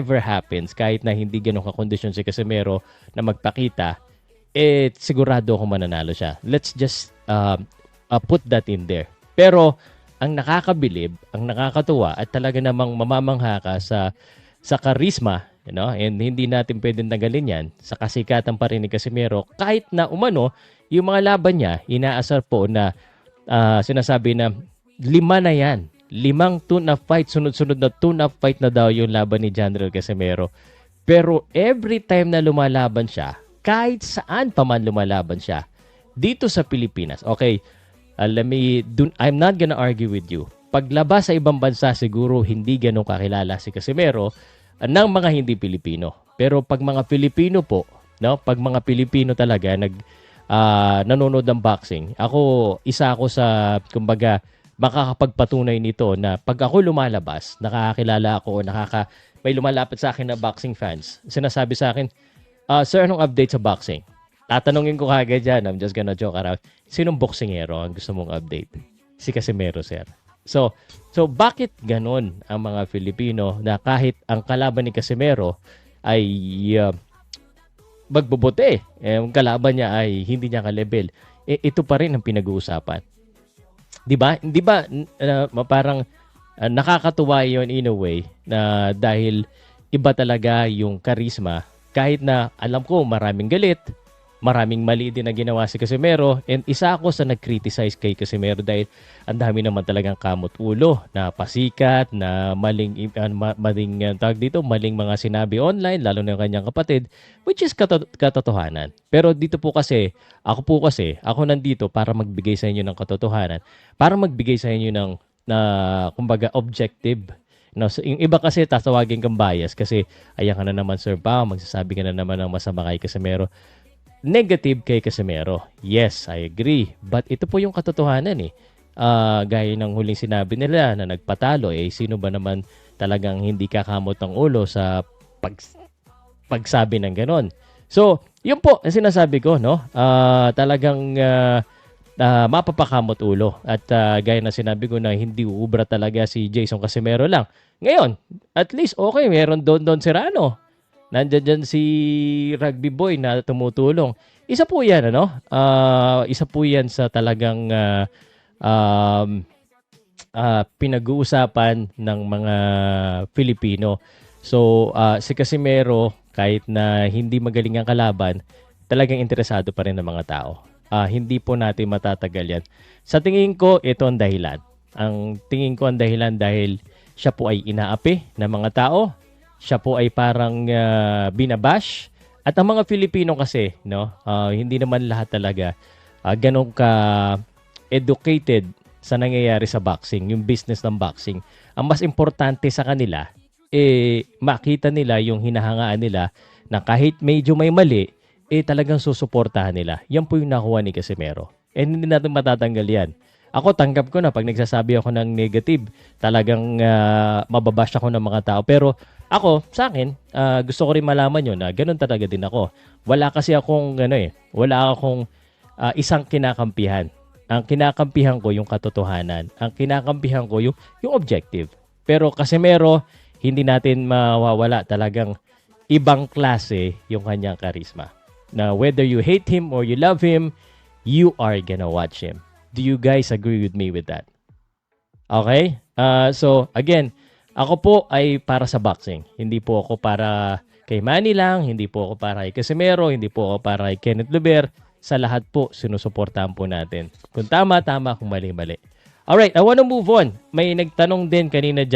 whatever happens, kahit na hindi ganun kakondisyon si Casimero na magpakita, sigurado ako mananalo siya. Let's just put that in there. Pero ang nakakabilib, ang nakakatuwa at talaga namang mamamangha ka sa charisma, and hindi natin pwedeng tanggalin yan sa kasikatan pa rin ni Casimero, kahit na umano yung mga laban niya, inaasar po na sinasabi na 5 na yan. 5 tune-up fight, sunod-sunod na tune-up fight na daw yung laban ni General Casimero. Pero every time na lumalaban siya, kahit saan pa man lumalaban siya, dito sa Pilipinas, okay, I'm not gonna argue with you. Paglabas sa ibang bansa, siguro hindi ganun kakilala si Casimero ng mga hindi Pilipino. Pero pag mga Pilipino po, pag mga Pilipino talaga nanonood ng boxing, isa ako sa, kumbaga, makakapagpatunay nito na pag ako lumalabas, nakakakilala ako o may lumalapit sa akin na boxing fans, sinasabi sa akin, sir, anong update sa boxing? Tatanungin ko kagad dyan, I'm just gonna joke around, sinong boxingero ang gusto mong update? Si Casimero, sir. So bakit ganon ang mga Filipino na kahit ang kalaban ni Casimero ay magbobote, ang kalaban niya ay hindi niya ka-level, ito pa rin ang pinag-uusapan. 'Di ba? Parang nakakatuwa 'yon in a way na dahil iba talaga yung charisma, kahit na alam ko maraming galit, maraming mali din na ginawa si Casimero, and isa ako sa nag-criticize kay Casimero dahil ang dami naman talagang kamot ulo na pasikat, na maling mga sinabi online, lalo na yung kanyang kapatid, which is katotohanan. Pero dito po kasi, ako nandito para magbigay sa inyo ng katotohanan, para magbigay sa inyo ng kumbaga objective. So, yung iba kasi tatawagin kang bias kasi ayan ka na naman, Sir Pao, magsasabi ka na naman ng masama kay Casimero. Negative kay Casimero. Yes, I agree. But ito po yung katotohanan eh. Gaya ng huling sinabi nila na nagpatalo, sino ba naman talagang hindi kakamot ng ulo sa pagsabi ng ganon. So, yun po ang sinasabi ko, talagang mapapakamot ulo. At gaya na sinabi ko na hindi uubra talaga si Jason Casimero lang. Ngayon, at least okay, meron Don Serrano. Nandiyan dyan si Rugby Boy na tumutulong. Isa po yan, isa po yan sa talagang pinag-uusapan ng mga Filipino. So, si Casimero, kahit na hindi magaling ang kalaban, talagang interesado pa rin ng mga tao. Hindi po natin matatagal yan. Sa tingin ko, ito ang dahilan. Ang tingin ko ang dahilan dahil siya po ay inaapi ng mga tao. Siya po ay parang binabash. At ang mga Filipino kasi, hindi naman lahat talaga ganun ka-educated sa nangyayari sa boxing, yung business ng boxing. Ang mas importante sa kanila, makita nila yung hinahangaan nila na kahit medyo may mali, talagang susuportahan nila. Yan po yung nakuha ni Casimero. And hindi natin matatanggal yan. Ako, tanggap ko na pag nagsasabi ako ng negative, talagang mababash ako ng mga tao. Pero ako, sa akin, gusto ko rin malaman yun na ganun talaga din ako. Wala kasi akong, wala akong isang kinakampihan. Ang kinakampihan ko yung katotohanan. Ang kinakampihan ko yung objective. Pero Casimero, hindi natin mawawala, talagang ibang klase yung kanyang charisma. Na whether you hate him or you love him, you are gonna watch him. Do you guys agree with me with that? Okay? So, again, ako po ay para sa boxing. Hindi po ako para kay Manny lang, hindi po ako para kay Casimero, hindi po ako para kay Kenneth Luber. Sa lahat po, sinusuportahan po natin. Kung tama, tama. Kung mali, mali. Alright, I wanna move on. May nagtanong din kanina dyan.